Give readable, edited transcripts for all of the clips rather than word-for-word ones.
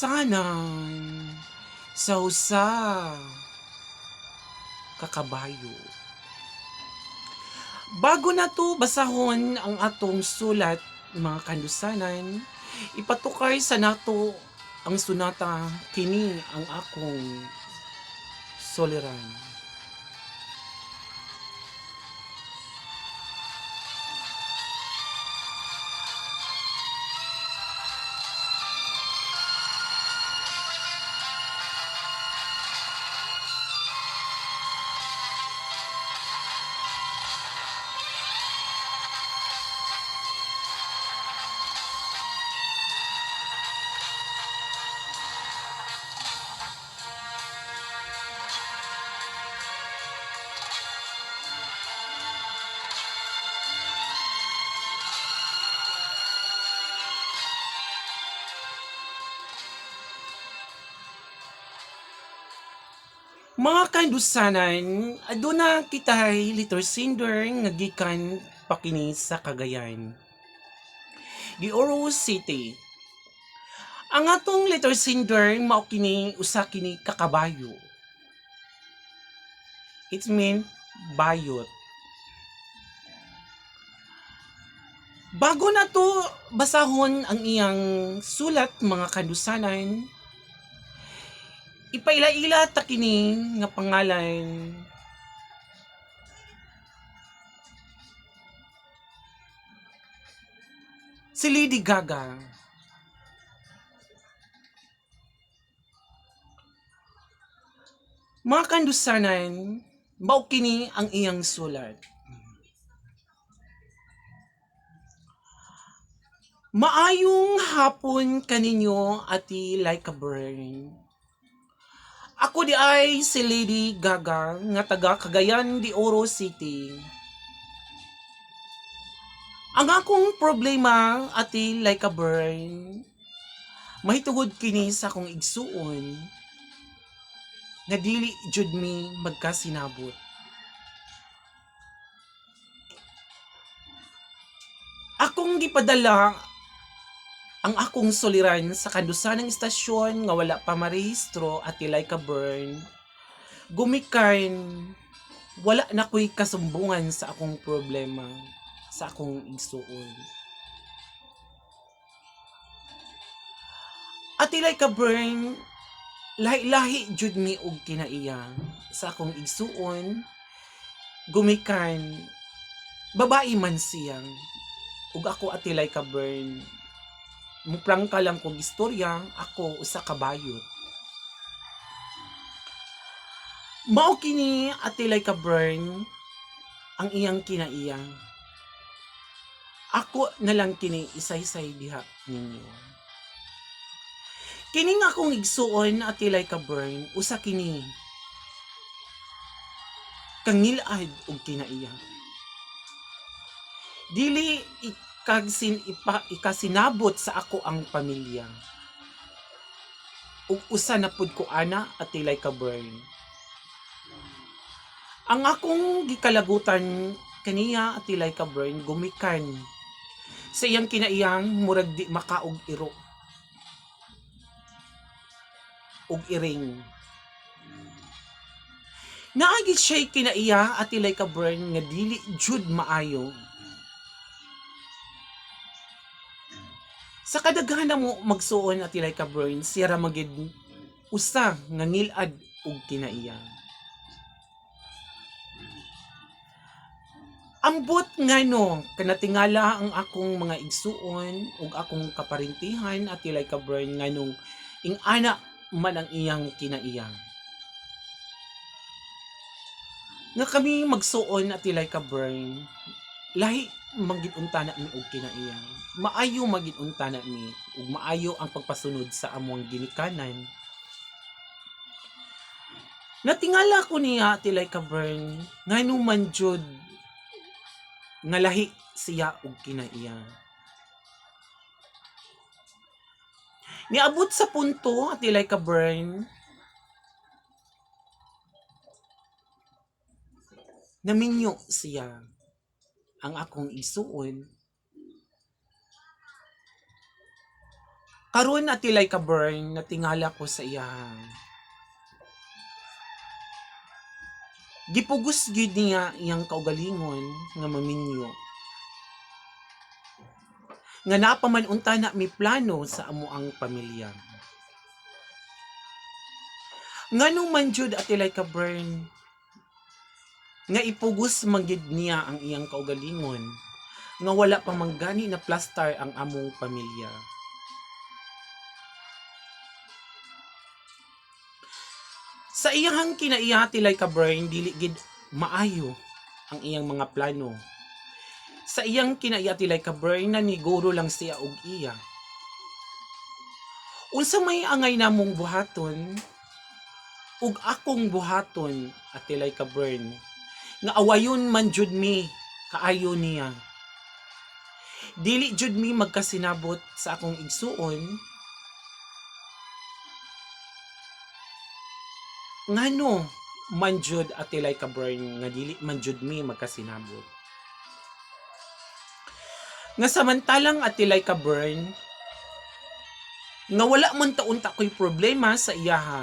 Kandusanan sa usa ka kabayo. Bago nato basahon ang atong sulat mga kandusanan, ipatukay sa nato ang sunata kini ang akong soliran. Mga kandusanan, aduna kitay liter cinder nga gikan pa kini sa Cagayan di Oro City. Ang atong liter cinder mao kini usa kini kakabayo. It mean bayot. Bago na to basahon ang iyang sulat mga kandusanan, ipaila-ila ta kini nga pangalan si Lady Gaga. Mga kandusanan, mao kini ang iyang sulat. Maayong hapon kaninyo ati like a burn. Ako di ay si Lady Gaga nga taga Cagayan de Oro City. Ang akong problema ati like a burn, mahitungod kini sa akong igsuon nga dili jud mi magkasinabot. Akong gipadala ang akong soliran sa kandusanang istasyon nga wala pa marehistro at ilay ka burn. Gumikan wala na ko'y kasumbungan sa akong problema sa akong igsuon. At ilay ka burn, lahi-lahi jud mi og kinaiya sa akong igsuon. Gumikan babae man siyang ug ako atilay ka burn. Muprangka lang kong istorya, ako usa ka bayot. Mao kini atilay ka burn ang iyang kinaiya. Ako na lang kini isay-say diha ninyo. Kini nga akong igsuon atilay ka burn, usa kini kangilad og kinaiya. Dili ikasinabot sa ako ang pamilya. Ug usa na pud ko ana atilay ka burn. Ang akong gikalagutan kaniya atilay ka burn gumikan sa iyang kinaiyang murag di makaog iro ug iring. Naagi siya kinaiya atilay ka burn nga dili jud maayo. Sa kadaghanan mo magsuon at ilay ka burn, siya ra magid usa nga ngilad og kinaiya. Ambot ngano kanatingala ang akong mga igsuon ug akong kaparintihan at ilay ka burn nganong ing-ana man ang iyang kinaiya. Nga kami magsuon at ilay ka burn, lahi magid unta na mi og kinaiya. Maayo magid unta na mi ug maayo ang pagpasunod sa among ginikanan. Natingala ko niya tilay ka burn ngano man jud nga lahi siya og kinaiya. Niabot sa punto tilay ka burn naminyo siya ang akong isuon Karon atilay ka burn natingala ko sa iya. Gipugos gyud niya iyang kaugalingon nga maminyo. Nga napaman unta na mi plano sa amo ang pamilya. Nganong man jud atilay ka burn nga ipugos man gyud niya ang iyang kaugalingon nga wala pa manggani na plaster ang among pamilya. Sa iyang kinaiya tilay ka burn dili gid maayo ang iyang mga plano. Sa iyang kinaiya tilay ka burn naniguro lang siya og iya. Unsa may angay namong buhaton ug akong buhaton atilay ka burn nga awayon man jud mi kaayo niya. Dili jud mi magkasinabot sa akong igsuon ngano man jud atilay ka burn nga dili man jud mi magkasinabot. Nga samantalang atilay ka burn nga wala man taunta ko'y problema sa iyaha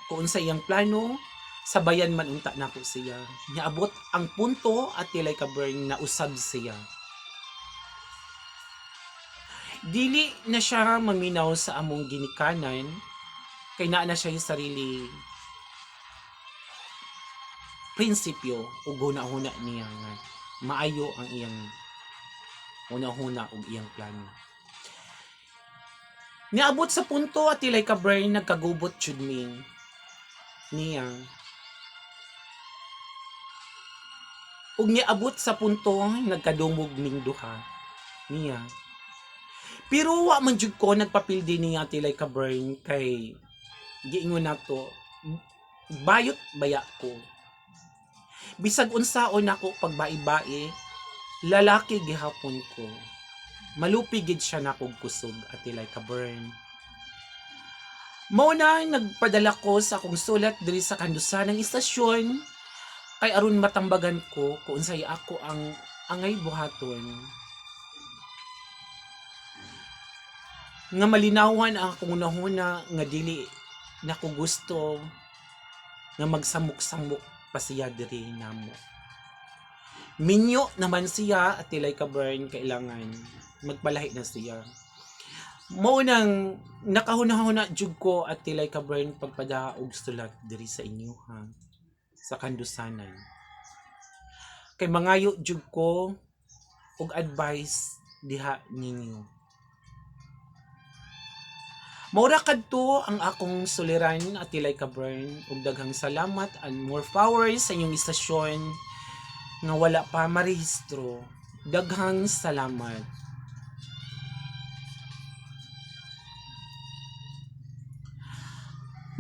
kung sa iyang plano sabayan man unta nako siya. Niabot ang punto atilay ka burn na usab siya. Dili na siya maminaw sa among ginikanan kay naa na siya yung sarili prinsipyo o guna-huna niya nga maayo ang iyang una-huna og iyang plano. Niabot sa punto atilay ka burn nagkagubot jud mi niya. Ug niabot sa punto nagkadungog ming duha niya. Pero wa man jud ko nagpapildi niya tilay ka burn kay giingon nato bayot baya ko. Bisag unsaon nako pagbai-bai, lalaki gihapon ko. Malupi gid siya nakog kusog atilay ka burn. Mao na nagpadala ko sa akong sulat diri sa kandusan ng istasyon kay aron matambagan ko kung unsay ako ang angay buhaton. Nga malinawan ang akong unahuna nga dili nako gusto nga magsamok-samok pa siya diri namo. Minyo naman siya atilay ka burn kailangan magpalahi na siya. Mao nang nakahuna-huna jud ko atilay ka burn pagpada og sulat diri sa inyo ha sa kandusanan. Kay mangayo jud ko og advice diha ninyo. Maura kadto ang akong suliran atilay ka burn ug daghang salamat and more powers sa inyong istasyon nga wala pa marehistro. Daghang salamat.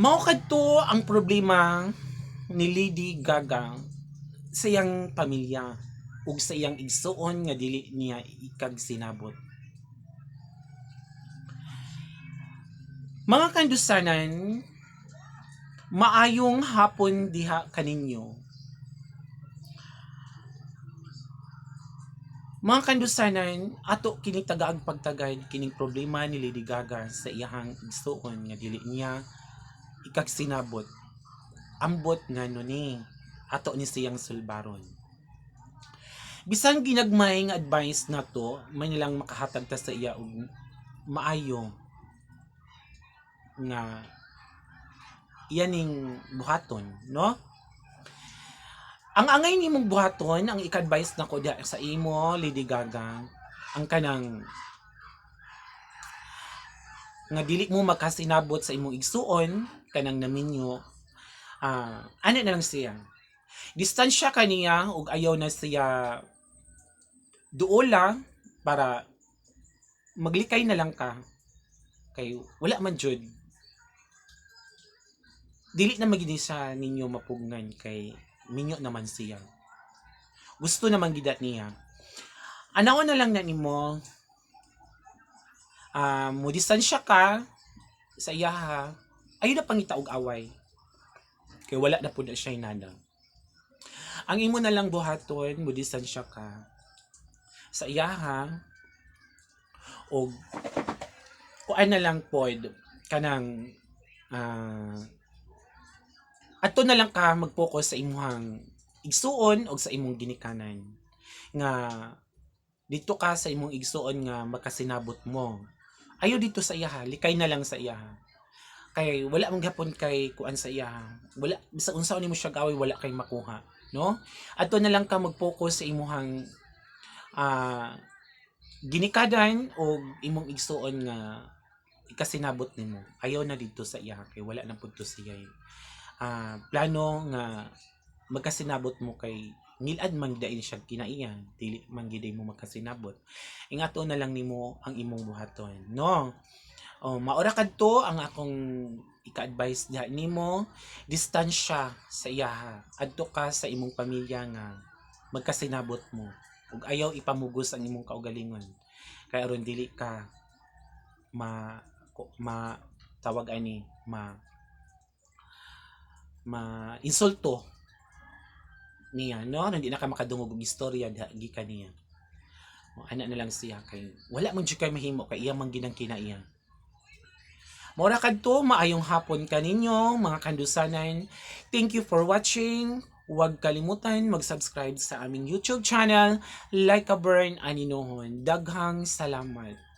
Mao kadto ang problema ni Lady Gaga sa iyang pamilya ug sa iyang igsuon nga dili niya ikag sinabot. Mga kandusanan, maayong hapon diha kaninyo. Mga kandusanan, ato kini tagaag pagtagad kining problema ni Lady Gaga sa iyahang igsuon nga dili niya ikagsinabot. Ambot ngano ni ato ni siyang sulbaron. Bisan ginagmay nga advice nato, man nilang makahatag ta sa iya og maayo nga iyaning buhaton, no? Ang angay nimong buhaton, ang ik-advise nako sa imo, Lady Gaga, ang kanang nga dili mo makasinabot sa imong igsuon, kanang naminyo, ano na lang siya. Distansya kaniya ug ayaw na siya duola para maglikay na lang ka. Kay wala man jud. Dili na magini sa ninyo mapugnan kay minyo naman siya. Gusto naman gidat niya. Anaon na lang na nimo mo distansya ka sa iya ha. Ayo na pangita og away. Kay wala na pud na siya nana. Ang imo na lang buhaton mo distansya ka sa iya ha. Og kung kuan na lang pod kanang adto na lang ka mag-focus sa imong igsuon o sa imong ginikanan nga dito ka sa imong igsuon nga makasinabot mo. Ayaw dito sa iyaha, likay na lang sa iyaha. Kay wala man gapon kay kuan sa iyaha. Wala bisa unsa nimo siya gaway wala kay makuha, no? Adto na lang ka mag-focus sa imong ginikadan o imong igsuon nga ikasinabot nimo. Ayaw na dito sa iyaha kay wala na pud to siya. Plano nga magkasinabot mo kay ngilad man dain siya kinaiyan dili man gid mo magkasinabot ingato na lang nimo ang imong buhaton no maura kadto ang akong ika-advise diha nimo distansya sa iyaha adto ka sa imong pamilya nga magkasinabot mo ug ayaw ipamugos ang imong kaugalingon kay aron dili ka tawag ani insulto niya no hindi na ka makadungog og istorya gikan niya ana na lang siya kay wala man jud kay mahimo kay iya man ginang kinaiya mora kadto maayong hapon kaninyo mga kandusanan thank you for watching huwag kalimutan mag-subscribe sa aming YouTube channel like a burn aninohon daghang salamat.